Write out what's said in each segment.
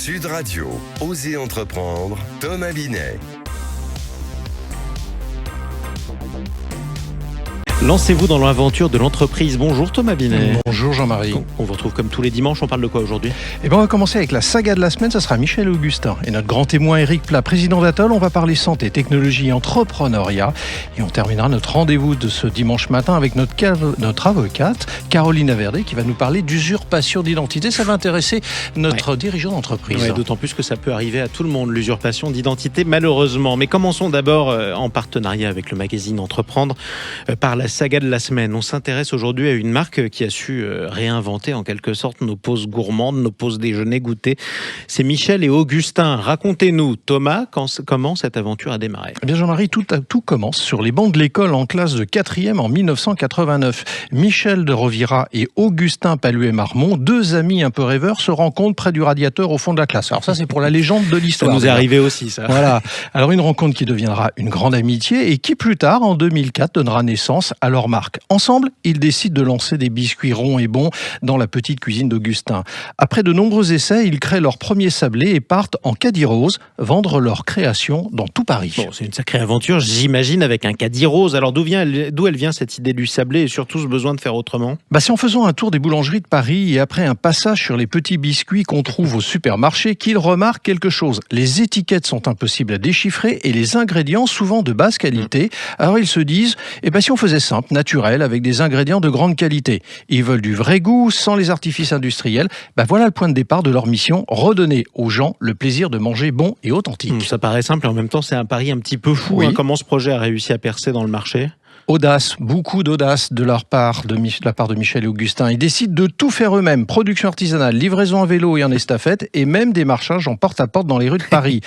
Sud Radio, Osez entreprendre, Thomas Binet. Lancez-vous dans l'aventure de l'entreprise. Bonjour Thomas Binet. Bonjour Jean-Marie. On vous retrouve comme tous les dimanches. On parle de quoi aujourd'hui ? On va commencer avec la saga de la semaine. Ça sera Michel Augustin. Et notre grand témoin Eric Pla, président d'Atoll. On va parler santé, technologie et entrepreneuriat. Et on terminera notre rendez-vous de ce dimanche matin avec notre avocate, Caroline Averdé, qui va nous parler d'usurpation d'identité. Ça va intéresser notre dirigeant d'entreprise. Ouais, d'autant plus que ça peut arriver à tout le monde, l'usurpation d'identité, malheureusement. Mais commençons d'abord en partenariat avec le magazine Entreprendre par la saga de la semaine. On s'intéresse aujourd'hui à une marque qui a su réinventer en quelque sorte nos pauses gourmandes, nos pauses déjeuner goûter. C'est Michel et Augustin. Racontez-nous, Thomas, comment cette aventure a démarré ? Eh bien Jean-Marie, tout commence sur les bancs de l'école en classe de 4e en 1989. Michel de Rovira et Augustin Paluet-Marmont, deux amis un peu rêveurs, se rencontrent près du radiateur au fond de la classe. Alors ça, c'est pour la légende de l'histoire. Ça nous est arrivé aussi, ça. Voilà. Alors une rencontre qui deviendra une grande amitié et qui plus tard, en 2004, donnera naissance à leur marque. Ensemble, ils décident de lancer des biscuits ronds et bons dans la petite cuisine d'Augustin. Après de nombreux essais, ils créent leur premier sablé et partent en caddie rose vendre leur création dans tout Paris. Bon, c'est une sacrée aventure, j'imagine, avec un caddie rose. Alors d'où elle vient cette idée du sablé et surtout ce besoin de faire autrement ? C'est en faisant un tour des boulangeries de Paris et après un passage sur les petits biscuits qu'on trouve au supermarché qu'ils remarquent quelque chose. Les étiquettes sont impossibles à déchiffrer et les ingrédients souvent de basse qualité. Alors ils se disent, si on faisait simple, naturel, avec des ingrédients de grande qualité. Ils veulent du vrai goût, sans les artifices industriels. Voilà le point de départ de leur mission, redonner aux gens le plaisir de manger bon et authentique. Ça paraît simple et en même temps c'est un pari un petit peu fou. Oui. Comment ce projet a réussi à percer dans le marché ? Audace, beaucoup d'audace de la part de Michel et Augustin. Ils décident de tout faire eux-mêmes. Production artisanale, livraison à vélo et en estafette et même démarchage en porte-à-porte dans les rues de Paris.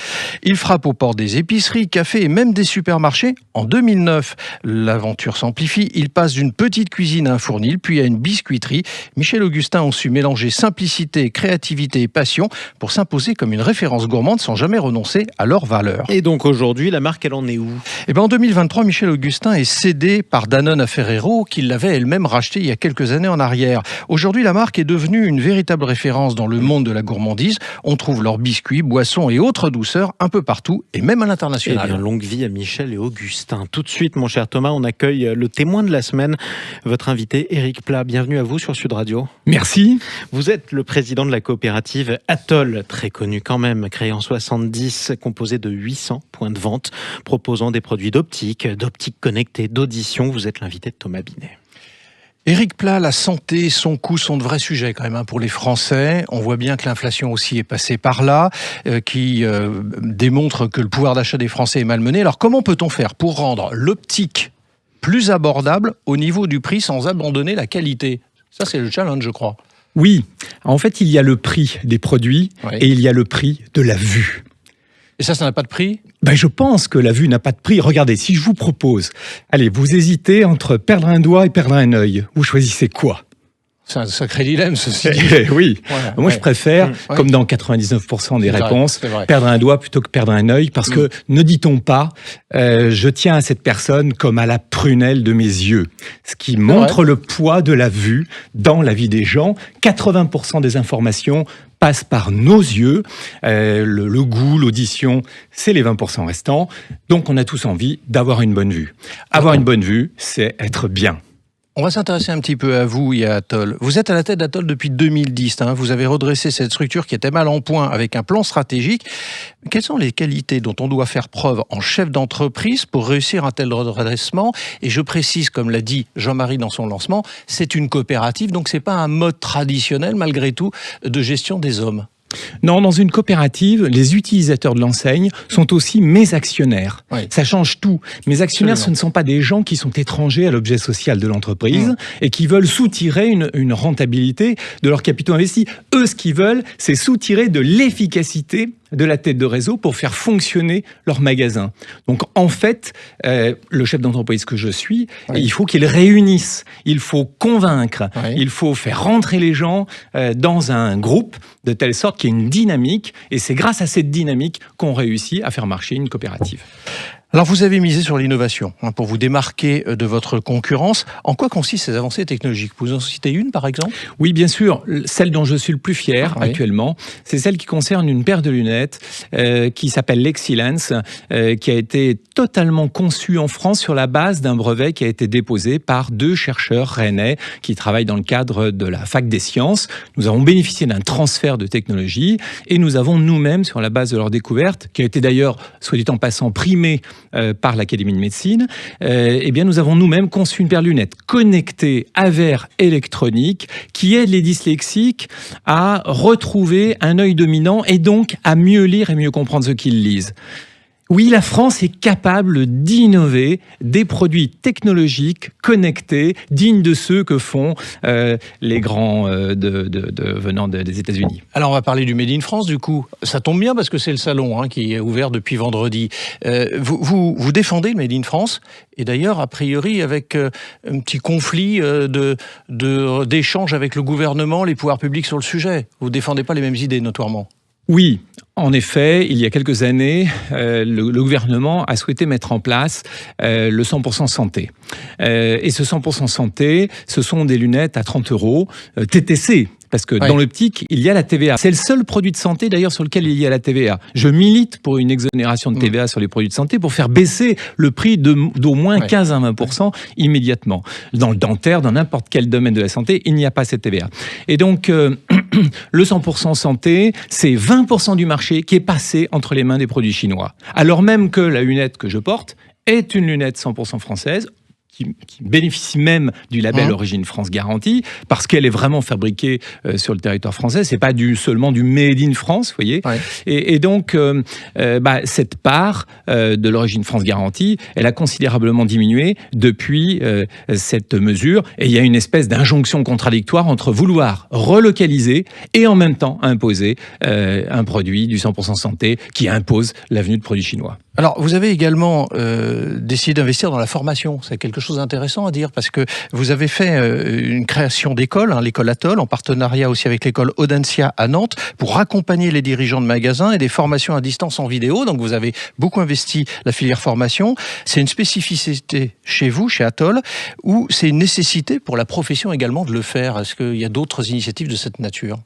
Ils frappent aux portes des épiceries, cafés et même des supermarchés. En 2009, l'aventure s'amplifie. Ils passent d'une petite cuisine à un fournil, puis à une biscuiterie. Michel et Augustin ont su mélanger simplicité, créativité et passion pour s'imposer comme une référence gourmande sans jamais renoncer à leurs valeurs. Et donc aujourd'hui, la marque, elle en est où ? En 2023, Michel Augustin est cédé par Danone à Ferrero, qui l'avait elle-même racheté il y a quelques années en arrière. Aujourd'hui, la marque est devenue une véritable référence dans le monde de la gourmandise. On trouve leurs biscuits, boissons et autres douceurs un peu partout, et même à l'international. Eh bien, longue vie à Michel et Augustin. Tout de suite, mon cher Thomas, on accueille le témoin de la semaine, votre invité Eric Pla. Bienvenue à vous sur Sud Radio. Merci. Vous êtes le président de la coopérative Atoll, très connue quand même, créée en 70, composée de 800 points de vente, proposant des produits d'optique connectée, d'audition. Vous êtes l'invité de Thomas Binet. Éric Pla, la santé, son coût sont de vrais sujets quand même pour les Français. On voit bien que l'inflation aussi est passée par là, qui démontre que le pouvoir d'achat des Français est malmené. Alors comment peut-on faire pour rendre l'optique plus abordable au niveau du prix sans abandonner la qualité ? Ça c'est le challenge, je crois. Oui, en fait il y a le prix des produits et il y a le prix de la vue. Et ça n'a pas de prix ? Je pense que la vue n'a pas de prix. Regardez, si je vous propose, allez, vous hésitez entre perdre un doigt et perdre un œil, vous choisissez quoi ? C'est un sacré dilemme, ceci dit. Oui, moi je préfère, comme dans 99% des réponses, perdre un doigt plutôt que perdre un œil, parce que ne dit-on pas, je tiens à cette personne comme à la prunelle de mes yeux, ce qui montre le poids de la vue dans la vie des gens. 80% des informations passent par nos yeux, le goût, l'audition, c'est les 20% restants, donc on a tous envie d'avoir une bonne vue. Avoir une bonne vue, c'est être bien. On va s'intéresser un petit peu à vous et à Atoll. Vous êtes à la tête d'Atoll depuis 2010. Vous avez redressé cette structure qui était mal en point avec un plan stratégique. Quelles sont les qualités dont on doit faire preuve en chef d'entreprise pour réussir un tel redressement ? Et je précise, comme l'a dit Jean-Marie dans son lancement, c'est une coopérative, donc c'est pas un mode traditionnel malgré tout de gestion des hommes. Non, dans une coopérative, les utilisateurs de l'enseigne sont aussi mes actionnaires. Oui. Ça change tout. Mes actionnaires, Absolument. ce ne sont pas des gens qui sont étrangers à l'objet social de l'entreprise et qui veulent soutirer une rentabilité de leurs capitaux investis. Eux, ce qu'ils veulent, c'est soutirer de l'efficacité de la tête de réseau pour faire fonctionner leur magasin. Donc en fait, le chef d'entreprise que je suis, il faut qu'il réunisse, il faut convaincre, il faut faire rentrer les gens dans un groupe de telle sorte qu'il y ait une dynamique, et c'est grâce à cette dynamique qu'on réussit à faire marcher une coopérative. Alors vous avez misé sur l'innovation pour vous démarquer de votre concurrence. En quoi consistent ces avancées technologiques? Vous en citez une par exemple? Oui, bien sûr. Celle dont je suis le plus fier actuellement, c'est celle qui concerne une paire de lunettes qui s'appelle l'Excellence, qui a été totalement conçue en France sur la base d'un brevet qui a été déposé par 2 chercheurs rennais qui travaillent dans le cadre de la fac des sciences. Nous avons bénéficié d'un transfert de technologie et nous avons nous-mêmes, sur la base de leur découverte, qui a été d'ailleurs, soit dit en passant, primée par l'Académie de médecine, eh bien nous avons nous-mêmes conçu une paire de lunettes connectées à verre électronique qui aide les dyslexiques à retrouver un œil dominant et donc à mieux lire et mieux comprendre ce qu'ils lisent. Oui, la France est capable d'innover des produits technologiques connectés, dignes de ceux que font les grands venant des États-Unis. Alors, on va parler du Made in France, du coup. Ça tombe bien parce que c'est le salon qui est ouvert depuis vendredi. Vous défendez le Made in France, et d'ailleurs, a priori, avec un petit conflit d'échange avec le gouvernement, les pouvoirs publics sur le sujet. Vous ne défendez pas les mêmes idées, notoirement. Oui, en effet, il y a quelques années, le gouvernement a souhaité mettre en place le 100% santé. Et ce 100% santé, ce sont des lunettes à 30 € TTC. Parce que dans l'optique, il y a la TVA. C'est le seul produit de santé d'ailleurs sur lequel il y a la TVA. Je milite pour une exonération de TVA sur les produits de santé pour faire baisser le prix d'au moins 15 à 20% immédiatement. Dans le dentaire, dans n'importe quel domaine de la santé, il n'y a pas cette TVA. Et donc, le 100% santé, c'est 20% du marché qui est passé entre les mains des produits chinois. Alors même que la lunette que je porte est une lunette 100% française, qui bénéficie même du label Origine France Garantie, parce qu'elle est vraiment fabriquée sur le territoire français. C'est pas seulement du Made in France, vous voyez. Ouais. Et donc, cette part de l'Origine France Garantie, elle a considérablement diminué depuis cette mesure. Et il y a une espèce d'injonction contradictoire entre vouloir relocaliser et en même temps imposer un produit du 100% santé qui impose la venue de produits chinois. Alors, vous avez également décidé d'investir dans la formation. C'est quelque chose d'intéressant à dire parce que vous avez fait une création d'école, l'école Atoll, en partenariat aussi avec l'école Audencia à Nantes, pour accompagner les dirigeants de magasins et des formations à distance en vidéo. Donc, vous avez beaucoup investi la filière formation. C'est une spécificité chez vous, chez Atoll, ou c'est une nécessité pour la profession également de le faire? Est-ce qu'il y a d'autres initiatives de cette nature?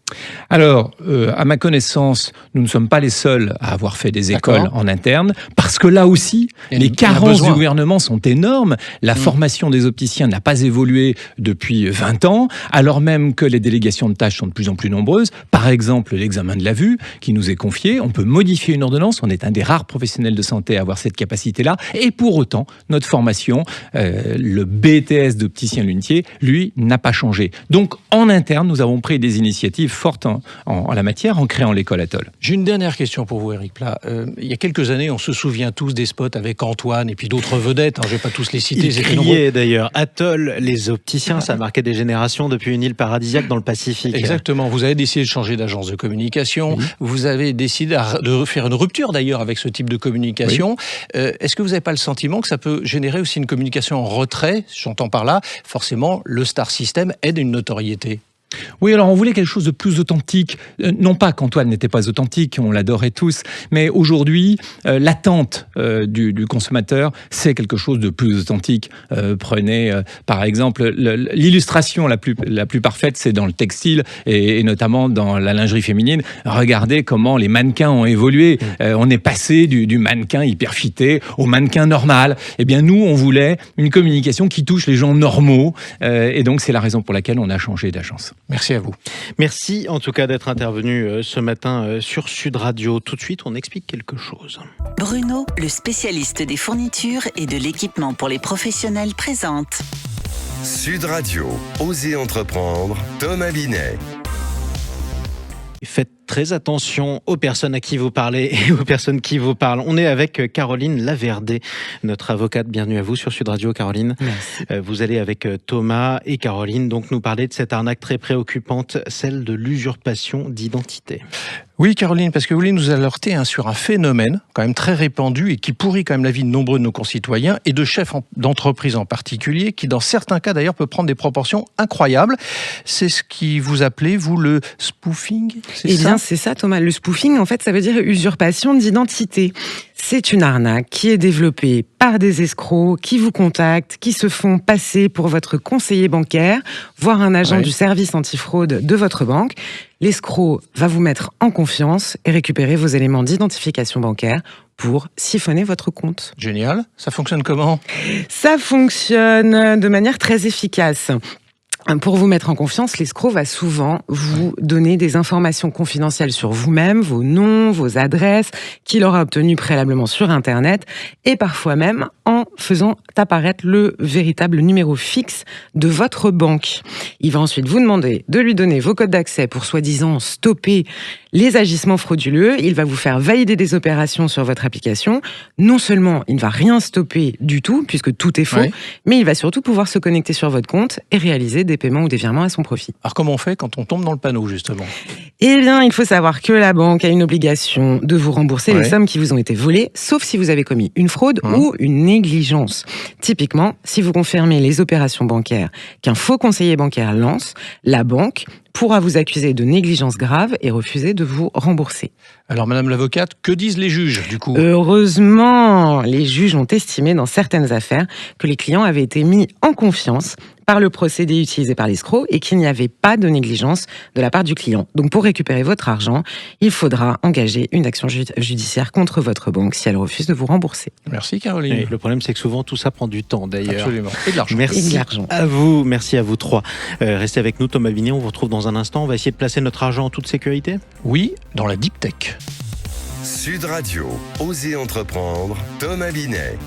Alors, à ma connaissance, nous ne sommes pas les seuls à avoir fait des écoles en interne. Parce que là aussi, les carences du gouvernement sont énormes. La formation des opticiens n'a pas évolué depuis 20 ans, alors même que les délégations de tâches sont de plus en plus nombreuses. Par exemple, l'examen de la vue qui nous est confié. On peut modifier une ordonnance. On est un des rares professionnels de santé à avoir cette capacité-là. Et pour autant, notre formation, le BTS d'opticien-lunetier, lui, n'a pas changé. Donc, en interne, nous avons pris des initiatives fortes en la matière en créant l'école Atoll. J'ai une dernière question pour vous, Éric Plat. Il y a quelques années, on se souvient tous des spots avec Antoine et puis d'autres vedettes. Je ne vais pas tous les citer. Il criait d'ailleurs Atoll, les opticiens, ça marquait des générations depuis une île paradisiaque dans le Pacifique. Exactement. Vous avez décidé de changer d'agence de communication. Oui. Vous avez décidé de faire une rupture d'ailleurs avec ce type de communication. Oui. Est-ce que vous n'avez pas le sentiment que ça peut générer aussi une communication en retrait? J'entends par là, forcément, le star system aide une notoriété. Oui, alors on voulait quelque chose de plus authentique. Non pas qu'Antoine n'était pas authentique, on l'adorait tous, mais aujourd'hui, l'attente du consommateur, c'est quelque chose de plus authentique. Prenez, par exemple, l'illustration la plus parfaite, c'est dans le textile et notamment dans la lingerie féminine. Regardez comment les mannequins ont évolué. On est passé du mannequin hyper fité au mannequin normal. Eh bien, nous, on voulait une communication qui touche les gens normaux. Et donc, c'est la raison pour laquelle on a changé d'agence. Merci à vous. Merci en tout cas d'être intervenu ce matin sur Sud Radio. Tout de suite, on explique quelque chose. Bruno, le spécialiste des fournitures et de l'équipement pour les professionnels, présente Sud Radio, Osez entreprendre, Thomas Binet. Faites très attention aux personnes à qui vous parlez et aux personnes qui vous parlent. On est avec Caroline Laverdé, notre avocate. Bienvenue à vous sur Sud Radio, Caroline. Merci. Vous allez avec Thomas et Caroline donc nous parler de cette arnaque très préoccupante, celle de l'usurpation d'identité. Oui, Caroline, parce que vous voulez nous alerter sur un phénomène quand même très répandu et qui pourrit quand même la vie de nombreux de nos concitoyens et de chefs d'entreprise en particulier, qui dans certains cas d'ailleurs peut prendre des proportions incroyables. C'est ce qui vous appelez, vous, le spoofing, c'est ça ? Eh bien, c'est ça, Thomas. Le spoofing, en fait, ça veut dire usurpation d'identité. C'est une arnaque qui est développée par des escrocs qui vous contactent, qui se font passer pour votre conseiller bancaire, voire un agent du service antifraude de votre banque. L'escroc va vous mettre en confiance et récupérer vos éléments d'identification bancaire pour siphonner votre compte. Génial. Ça fonctionne comment ? Ça fonctionne de manière très efficace. Pour vous mettre en confiance, l'escroc va souvent vous donner des informations confidentielles sur vous-même, vos noms, vos adresses, qu'il aura obtenues préalablement sur Internet, et parfois même en faisant apparaître le véritable numéro fixe de votre banque. Il va ensuite vous demander de lui donner vos codes d'accès pour soi-disant stopper les agissements frauduleux. Il va vous faire valider des opérations sur votre application. Non seulement il ne va rien stopper du tout, puisque tout est faux, mais il va surtout pouvoir se connecter sur votre compte et réaliser des paiements ou des virements à son profit. Alors comment on fait quand on tombe dans le panneau, justement ? Eh bien, il faut savoir que la banque a une obligation de vous rembourser les sommes qui vous ont été volées, sauf si vous avez commis une fraude ou une négligence. Typiquement, si vous confirmez les opérations bancaires qu'un faux conseiller bancaire lance, la banque pourra vous accuser de négligence grave et refuser de vous rembourser. Alors, Madame l'avocate, que disent les juges, du coup ? Heureusement, les juges ont estimé dans certaines affaires que les clients avaient été mis en confiance par le procédé utilisé par l'escroc et qu'il n'y avait pas de négligence de la part du client. Donc, pour récupérer votre argent, il faudra engager une action judiciaire contre votre banque si elle refuse de vous rembourser. Merci, Caroline. Et le problème, c'est que souvent, tout ça prend du temps, d'ailleurs. Absolument. Et de l'argent. Merci à vous. Merci à vous trois. Restez avec nous, Thomas Binet. On vous retrouve dans un instant. On va essayer de placer notre argent en toute sécurité. Oui, dans la deep tech. Sud Radio, Osez entreprendre, Thomas Binet.